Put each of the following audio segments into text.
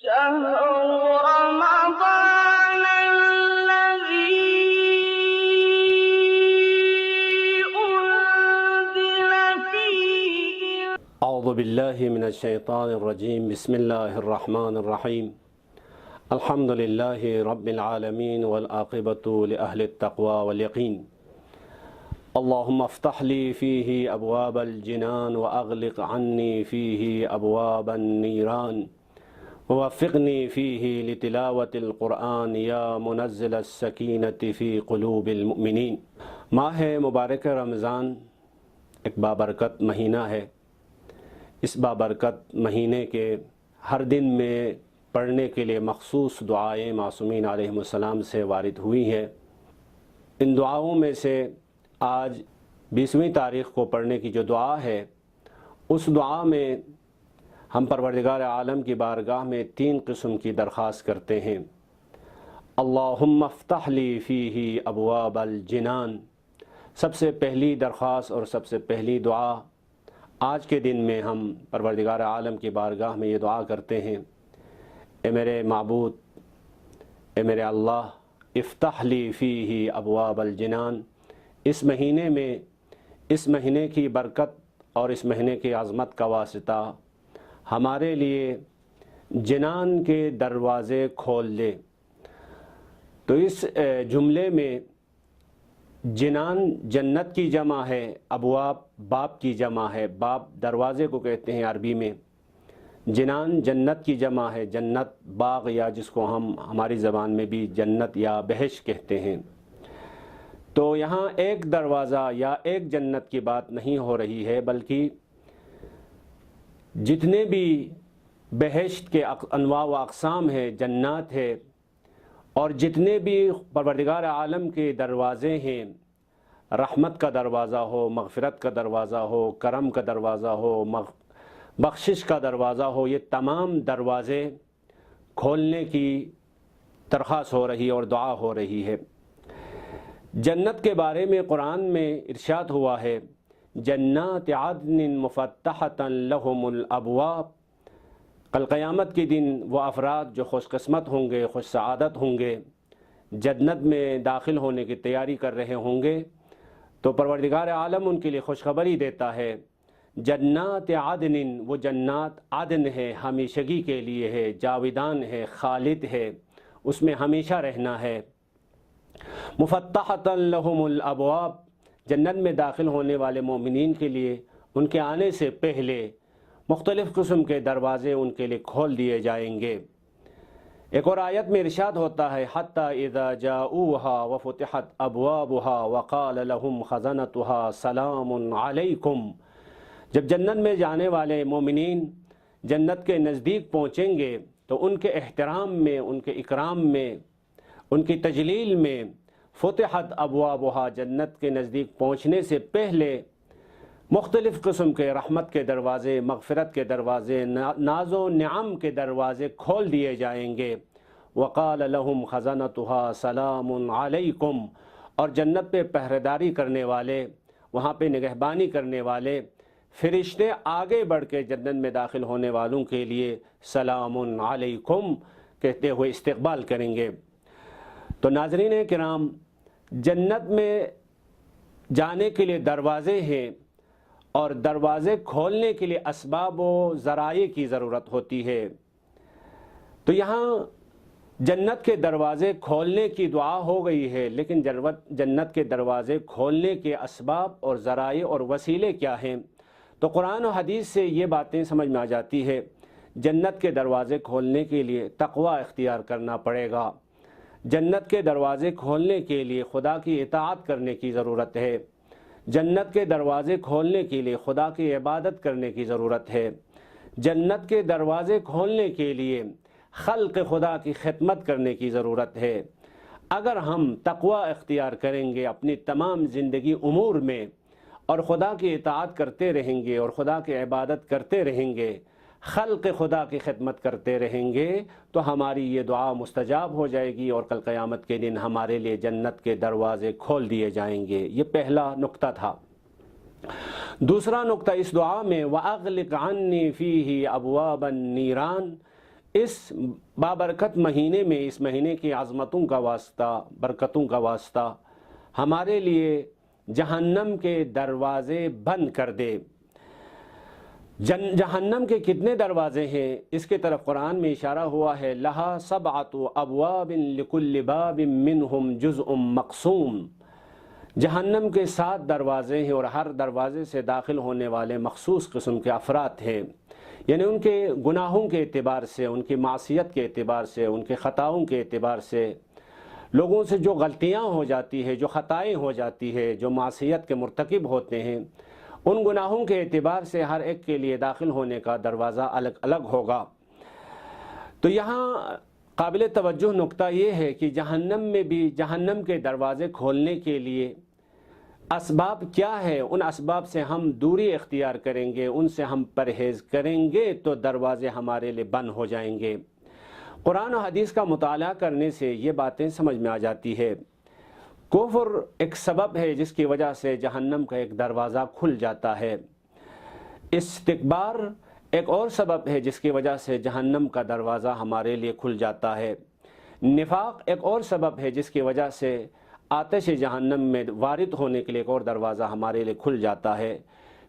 شهر رمضان الذي أنزل فيه اعوذ باللہ من الشیطان الرجیم بسم اللہ الرحمن الرحیم الحمد للہ رب العالمین والعاقبۃ لأہل التقوی والیقین اللہم افتح لی فیہ ابواب الجنان واغلق عنی فیہ ابواب النیران ووفقنی فیہ لتلاوت القرآن یا منزل السکینۃ فی قلوب المؤمنین۔ ماہ مبارک رمضان ایک بابرکت مہینہ ہے۔ اس بابرکت مہینے کے ہر دن میں پڑھنے کے لیے مخصوص دعائیں معصومین علیہم السلام سے وارد ہوئی ہیں۔ ان دعاؤں میں سے آج 20ویں تاریخ کو پڑھنے کی جو دعا ہے، اس دعا میں ہم پروردگار عالم کی بارگاہ میں 3 قسم کی درخواست کرتے ہیں۔ اللہم افتح لی فیہ ابواب الجنان، سب سے پہلی درخواست اور سب سے پہلی دعا آج کے دن میں ہم پروردگار عالم کی بارگاہ میں یہ دعا کرتے ہیں، اے میرے معبود، اے میرے اللہ، افتح لی فیہ ابواب الجنان، اس مہینے میں، اس مہینے کی برکت اور اس مہینے کی عظمت کا واسطہ ہمارے لیے جنان کے دروازے کھول دے۔ تو اس جملے میں جنان جنت کی جمع ہے، ابواب باب کی جمع ہے۔ باب دروازے کو کہتے ہیں عربی میں، جنان جنت کی جمع ہے، جنت باغ یا جس کو ہم ہماری زبان میں بھی جنت یا بہشت کہتے ہیں۔ تو یہاں ایک دروازہ یا ایک جنت کی بات نہیں ہو رہی ہے، بلکہ جتنے بھی بہشت کے انواع و اقسام ہیں، جنات ہے، اور جتنے بھی پروردگار عالم کے دروازے ہیں، رحمت کا دروازہ ہو، مغفرت کا دروازہ ہو، کرم کا دروازہ ہو، بخشش کا دروازہ ہو، یہ تمام دروازے کھولنے کی درخواست ہو رہی ہے اور دعا ہو رہی ہے۔ جنت کے بارے میں قرآن میں ارشاد ہوا ہے، جنات عدن مفتحۃ لہم الابواب، کل قیامت کے دن وہ افراد جو خوش قسمت ہوں گے، خوش سعادت ہوں گے، جنت میں داخل ہونے کی تیاری کر رہے ہوں گے، تو پروردگار عالم ان کے لیے خوشخبری دیتا ہے، جنات عدن، وہ جنات عدن ہے، ہمیشگی کے لیے ہے، جاودان ہے، خالد ہے، اس میں ہمیشہ رہنا ہے۔ مفتحۃ لہم الابواب، جنت میں داخل ہونے والے مومنین کے لیے ان کے آنے سے پہلے مختلف قسم کے دروازے ان کے لیے کھول دیے جائیں گے۔ ایک اور آیت میں ارشاد ہوتا ہے، حتی اذا جاؤوها وفتحت ابوابها وقال لهم خزنتها سلام علیکم، جب جنت میں جانے والے مومنین جنت کے نزدیک پہنچیں گے تو ان کے احترام میں، ان کے اکرام میں، ان کی تجلیل میں، فتحت ابوابها، جنت کے نزدیک پہنچنے سے پہلے مختلف قسم کے رحمت کے دروازے، مغفرت کے دروازے، ناز و نعم کے دروازے کھول دیے جائیں گے۔ وقال لهم خزنتها سلام علیکم، اور جنت پہ پہرےداری کرنے والے، وہاں پہ نگہبانی کرنے والے فرشتے آگے بڑھ کے جنت میں داخل ہونے والوں کے لیے سلام علیکم کہتے ہوئے استقبال کریں گے۔ تو ناظرین کرام، جنت میں جانے کے لیے دروازے ہیں، اور دروازے کھولنے کے لیے اسباب و ذرائع کی ضرورت ہوتی ہے۔ تو یہاں جنت کے دروازے کھولنے کی دعا ہو گئی ہے، لیکن جنت کے دروازے کھولنے کے اسباب اور ذرائع اور وسیلے کیا ہیں؟ تو قرآن و حدیث سے یہ باتیں سمجھ میں آ جاتی ہے۔ جنت کے دروازے کھولنے کے لیے تقوی اختیار کرنا پڑے گا، جنت کے دروازے کھولنے کے لیے خدا کی اطاعت کرنے کی ضرورت ہے، جنت کے دروازے کھولنے کے لیے خدا کی عبادت کرنے کی ضرورت ہے، جنت کے دروازے کھولنے کے لیے خلق خدا کی خدمت کرنے کی ضرورت ہے۔ اگر ہم تقوی اختیار کریں گے اپنی تمام زندگی امور میں، اور خدا کی اطاعت کرتے رہیں گے اور خدا کی عبادت کرتے رہیں گے، خلق خدا کی خدمت کرتے رہیں گے، تو ہماری یہ دعا مستجاب ہو جائے گی اور کل قیامت کے دن ہمارے لیے جنت کے دروازے کھول دیے جائیں گے۔ یہ پہلا نقطہ تھا۔ دوسرا نقطہ اس دعا میں وَأَغْلِقْ عَنِّي فِيهِ أَبْوَابَ النِّيرَانِ، اس بابرکت مہینے میں، اس مہینے کی عظمتوں کا واسطہ، برکتوں کا واسطہ ہمارے لیے جہنم کے دروازے بند کر دے۔ جہنم کے کتنے دروازے ہیں اس کی طرف قرآن میں اشارہ ہوا ہے، لہا سبعۃ ابواب لکل باب منہم جزء مقسوم۔ جہنم کے 7 دروازے ہیں اور ہر دروازے سے داخل ہونے والے مخصوص قسم کے افراد ہیں، یعنی ان کے گناہوں کے اعتبار سے، ان کی معصیت کے اعتبار سے، ان کے خطاؤں کے اعتبار سے، لوگوں سے جو غلطیاں ہو جاتی ہے، جو خطائیں ہو جاتی ہے، جو معصیت کے مرتکب ہوتے ہیں، ان گناہوں کے اعتبار سے ہر ایک کے لیے داخل ہونے کا دروازہ الگ الگ ہوگا۔ تو یہاں قابل توجہ نقطہ یہ ہے کہ جہنم میں بھی جہنم کے دروازے کھولنے کے لیے اسباب کیا ہے، ان اسباب سے ہم دوری اختیار کریں گے، ان سے ہم پرہیز کریں گے تو دروازے ہمارے لیے بند ہو جائیں گے۔ قرآن و حدیث کا مطالعہ کرنے سے یہ باتیں سمجھ میں آ جاتی ہے۔ کفر ایک سبب ہے جس کی وجہ سے جہنم کا ایک دروازہ کھل جاتا ہے۔ استکبار ایک اور سبب ہے جس کی وجہ سے جہنم کا دروازہ ہمارے لیے کھل جاتا ہے۔ نفاق ایک اور سبب ہے جس کی وجہ سے آتش جہنم میں وارد ہونے کے لیے ایک اور دروازہ ہمارے لیے کھل جاتا ہے۔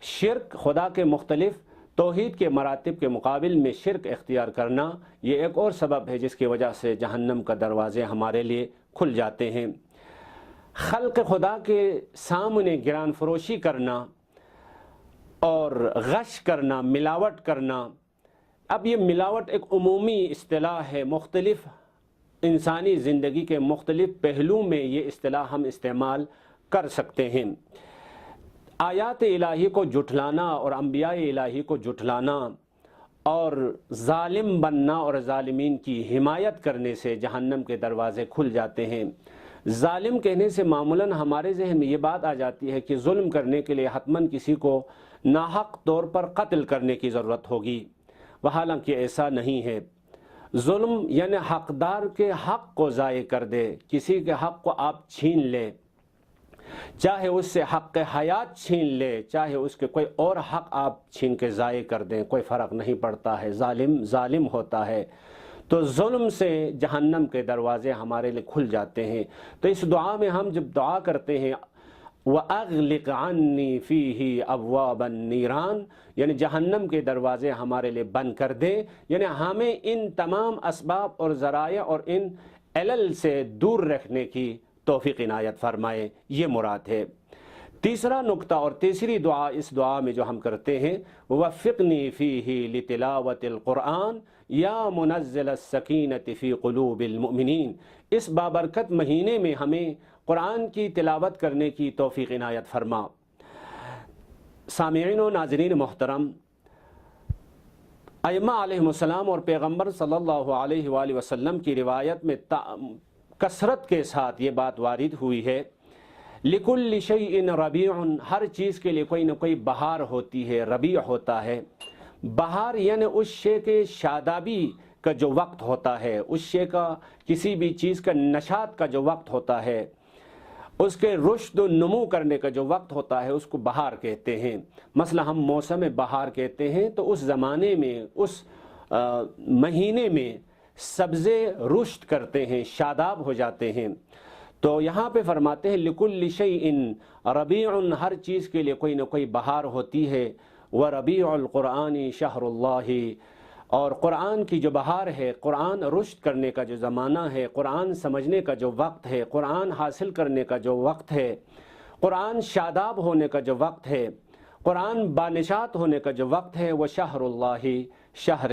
شرک، خدا کے مختلف توحید کے مراتب کے مقابل میں شرک اختیار کرنا، یہ ایک اور سبب ہے جس کی وجہ سے جہنم کا دروازے ہمارے لیے کھل جاتے ہیں۔ خلق خدا کے سامنے گران فروشی کرنا اور غش کرنا، ملاوٹ کرنا، اب یہ ملاوٹ ایک عمومی اصطلاح ہے، مختلف انسانی زندگی کے مختلف پہلو میں یہ اصطلاح ہم استعمال کر سکتے ہیں۔ آیات الہی کو جھٹلانا اور انبیاء الہی کو جھٹلانا اور ظالم بننا اور ظالمین کی حمایت کرنے سے جہنم کے دروازے کھل جاتے ہیں۔ ظالم کہنے سے معمولاً ہمارے ذہن میں یہ بات آ جاتی ہے کہ ظلم کرنے کے لیے حتماً کسی کو ناحق طور پر قتل کرنے کی ضرورت ہوگی، حالانکہ ایسا نہیں ہے۔ ظلم یعنی حقدار کے حق کو ضائع کر دے، کسی کے حق کو آپ چھین لیں، چاہے اس سے حق حیات چھین لے، چاہے اس کے کوئی اور حق آپ چھین کے ضائع کر دیں، کوئی فرق نہیں پڑتا ہے، ظالم ظالم ہوتا ہے۔ تو ظلم سے جہنم کے دروازے ہمارے لیے کھل جاتے ہیں۔ تو اس دعا میں ہم جب دعا کرتے ہیں وَأَغْلِقْ عَنِّي فِيهِ أَبْوَابَ النِّيرَانِ، یعنی جہنم کے دروازے ہمارے لیے بند کر دیں، یعنی ہمیں ان تمام اسباب اور ذرائع اور ان علل سے دور رکھنے کی توفیق عنایت فرمائے، یہ مراد ہے۔ تیسرا نقطہ اور تیسری دعا اس دعا میں جو ہم کرتے ہیں، وَوَفِّقْنِي فِيهِ لِتِلَاوَةِ الْقُرْآنِ یا منزل السکینۃ فی قلوب المؤمنین، اس بابرکت مہینے میں ہمیں قرآن کی تلاوت کرنے کی توفیق عنایت فرما۔ سامعین و ناظرین محترم، ائمہ علیہم السلام اور پیغمبر صلی اللہ علیہ وآلہ وسلم کی روایت میں کثرت کے ساتھ یہ بات وارد ہوئی ہے، لِكُلِّ شَيْءٍ رَبِيعٌ، ہر چیز کے لیے کوئی نہ کوئی بہار ہوتی ہے، ربیع ہوتا ہے۔ بہار یعنی اس شے کے شادابی کا جو وقت ہوتا ہے، اس شے کا، کسی بھی چیز کا نشاط کا جو وقت ہوتا ہے، اس کے رشد و نمو کرنے کا جو وقت ہوتا ہے، اس کو بہار کہتے ہیں۔ مثلا ہم موسم بہار کہتے ہیں تو اس زمانے میں، اس مہینے میں سبزے رشد کرتے ہیں، شاداب ہو جاتے ہیں۔ تو یہاں پہ فرماتے ہیں لِكُلِّ شَيْءٍ رَبِيعٌ، ہر چیز کے لیے کوئی نہ کوئی بہار ہوتی ہے۔ وَرَبِيعُ الْقُرْآنِ شَهْرُ اللَّهِ، اور قرآن کی جو بہار ہے، قرآن رشد کرنے کا جو زمانہ ہے، قرآن سمجھنے کا جو وقت ہے، قرآن حاصل کرنے کا جو وقت ہے، قرآن شاداب ہونے کا جو وقت ہے، قرآن بانشات ہونے کا جو وقت ہے، وہ شہر اللہ، شہر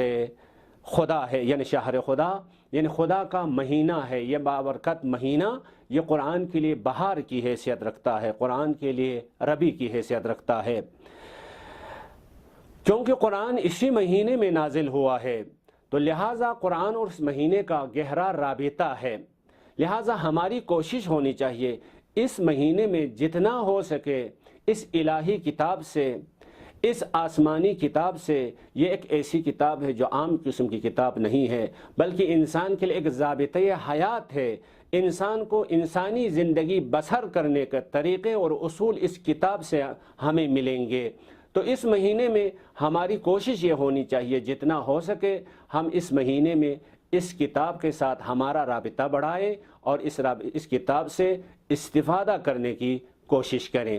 خدا ہے، یعنی شہر خدا یعنی خدا کا مہینہ ہے۔ یہ بابرکت مہینہ یہ قرآن کے لیے بہار کی حیثیت رکھتا ہے، قرآن کے لیے ربیع کی حیثیت رکھتا ہے، کیونکہ قرآن اسی مہینے میں نازل ہوا ہے۔ تو لہٰذا قرآن اور اس مہینے کا گہرا رابطہ ہے، لہٰذا ہماری کوشش ہونی چاہیے اس مہینے میں جتنا ہو سکے اس الہی کتاب سے، اس آسمانی کتاب سے، یہ ایک ایسی کتاب ہے جو عام قسم کی کتاب نہیں ہے، بلکہ انسان کے لیے ایک ضابطۂ حیات ہے۔ انسان کو انسانی زندگی بسر کرنے کے طریقے اور اصول اس کتاب سے ہمیں ملیں گے۔ تو اس مہینے میں ہماری کوشش یہ ہونی چاہیے جتنا ہو سکے ہم اس مہینے میں اس کتاب کے ساتھ ہمارا رابطہ بڑھائیں اور اس کتاب سے استفادہ کرنے کی کوشش کریں۔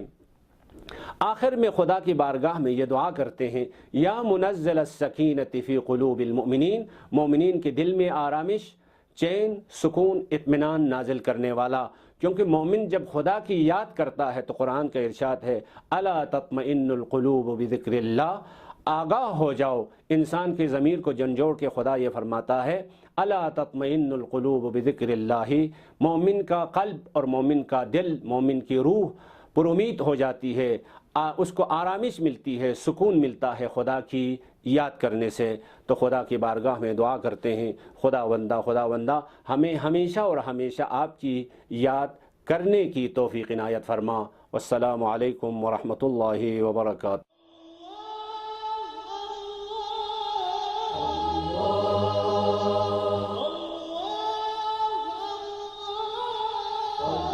آخر میں خدا کی بارگاہ میں یہ دعا کرتے ہیں، یا منزل السکینۃ فی قلوب المؤمنین، مومنین کے دل میں آرامش، چین، سکون، اطمینان نازل کرنے والا، کیونکہ مومن جب خدا کی یاد کرتا ہے تو قرآن کا ارشاد ہے الا تطمئن القلوب بذکر اللہ، آگاہ ہو جاؤ، انسان کے ضمیر کو جھنجھوڑ کے خدا یہ فرماتا ہے الا تطمئن القلوب بذکر اللہ، مومن کا قلب اور مومن کا دل، مومن کی روح پر امید ہو جاتی ہے، اس کو آرامش ملتی ہے، سکون ملتا ہے خدا کی یاد کرنے سے۔ تو خدا کی بارگاہ میں دعا کرتے ہیں، خداوندہ ہمیں ہمیشہ اور ہمیشہ آپ کی یاد کرنے کی توفیق عنایت فرما۔ والسلام علیکم ورحمۃ اللہ وبرکاتہ۔ اللہ